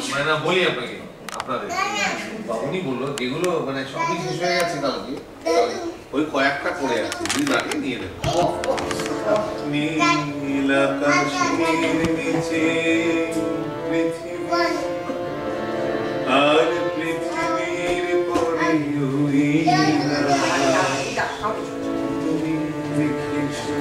মানে না বলি আপনাকে আপনাদের উনি বললো যেগুলো মানে সবই শেষ হয়ে গেছে কালকে ওই কয়েকটা পড়ে আছে দুই রাতে নিয়ে নেব নীল আকাশের নিচে পৃথিবী আর পৃথিবীর পরে ওই তুমি দেখেছো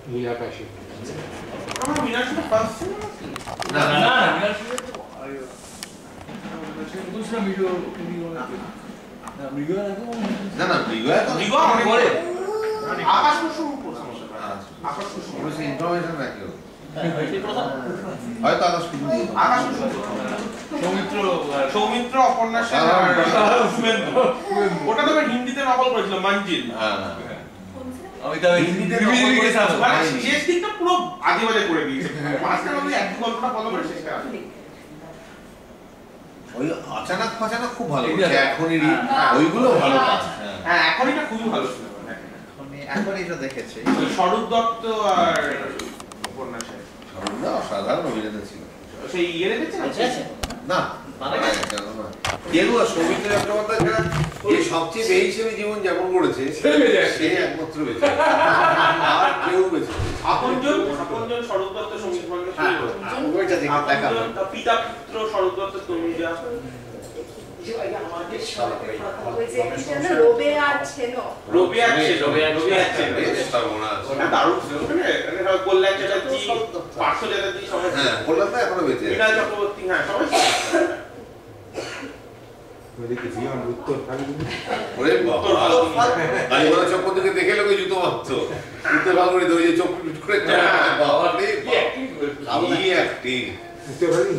নীল আকাশের এখন এটা দেখেছি স্বরূপ দত্ত আর উপন্যাসে না অসাধারণ অভিনেতা ছিল সেই ইয়ে দেখেছেন না গেরুয়া সৌমিত্র চট্টোপাধ্যায় যারা যে সবচেয়ে বেহিসেবে জীবন যাপন করেছে সে একমাত্র বেঁচে আর কেউ বেঁচে আপনজন স্বরূপ দত্ত সৌমিত্র ওইটা দেখে দেখা পিতা পুত্র স্বরূপ দত্ত তনুজা রোবে আর ছিল দারুণ ছিল কল্যাণ চ্যাটার্জি পার্থ চ্যাটার্জি সবাই হ্যাঁ বললাম না এখনো বেঁচে বিনা চক্রবর্তী হ্যাঁ সবাই ওরে বাবা কালীবালা চক্রবর্তীকে দেখে লোকে জুতো মারতো জুতো ভালো করে ধরে চোখ করে বাবা রে কি অ্যাক্টিং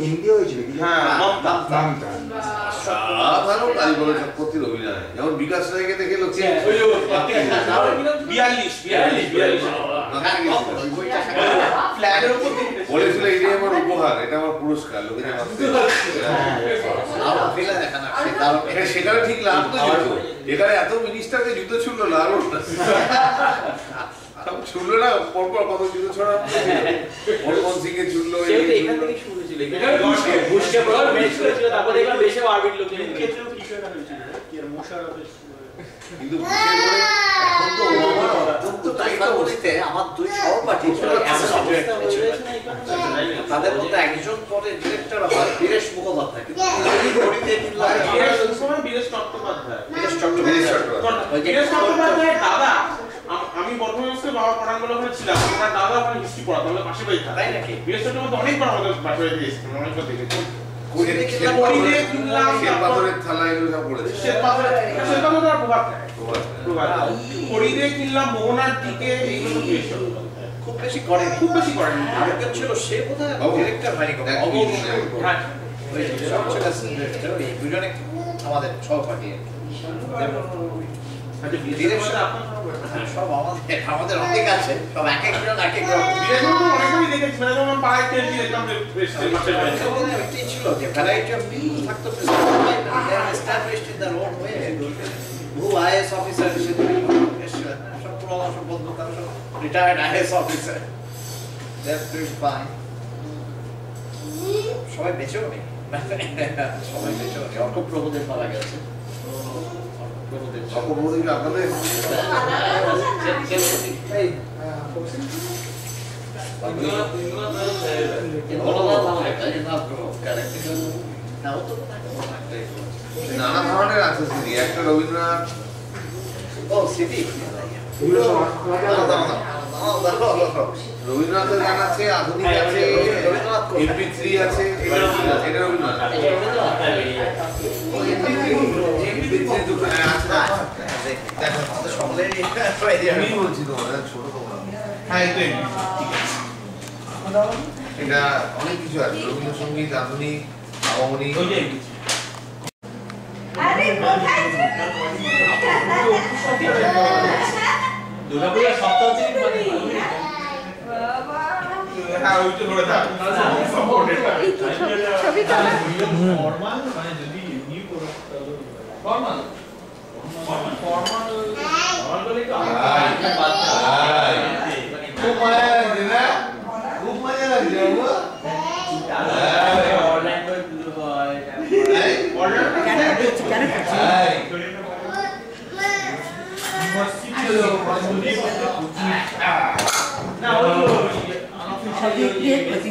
হিন্দি হয়েছিল হ্যাঁ সাধারণ কালীবালা চক্রবর্তীর অভিনয় যেমন বিকাশ রায়কে দেখে লোকে 42 বলেছিল এটাই আমার উপহার এটা আমার পুরস্কার লোকে যে সেখানে ঠিক লাগতো জুতো এখানে এত মিনিস্টারকে জুতো ছুড়লো লাগলো ছুড়লো না পরপর কত জুতো ছড়া মনমোহন সিং এ ছুড়লো কিন্তু আমার দুই সহপাঠী তাদের মধ্যে একজন পরে ডিরেক্টর হয় বীরেশ মুখোপাধ্যায় কিন্তু দাদা আমি বর্তমানে বাবা পড়ানগুলো ওখানে ছিলাম আমার দাদা ওখানে হিস্ট্রি পড়াতো আমাদের পাশে বাড়ি তাই নাকি বীরেশ চট্টোপাধ্যায় অনেকবার আমাদের পাশে বাড়িতে এসেছেন অনেকবার দেখেছি খুব বেশি করেনি আরেকজন ছিল সে বোধহয় ডিরেক্টর হয়নি দুজনে আমাদের সহপাঠী সব আমাদের অনেক আছে সব এক একজন এক এক ছিল যে ভ্যারাইটি অফ পিপল থাকতো established in their own way বহু আইএস অফিসার হিসেবে সব পুরোনো সব বন্ধু তারা সব retired IAS officer they're doing fine সবাই বেঁচেও নেই সবাই বেঁচেও নেই অর্ক প্রভুদেব মারা গেছে আপনাদের নানা ধরনের আছে সিডি একটা রবীন্দ্রনাথ রবীন্দ্রনাথের গান আছে আধুনিক আছে MP3 আছে এটা রবীন্দ্রনাথ এটা অনেক কিছু আছে রবীন্দ্রসঙ্গীত আধুনিক আবহনী দুর্গাপূজার সপ্তাহ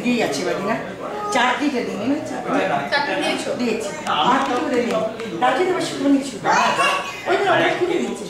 দিয়ে যাচ্ছে বাড়ি না চারটিটা দিনে না চারটে দিয়েছি আর কি করে দিই তার জন্য শুধু কিছু ওই অর্ডার করে দিচ্ছি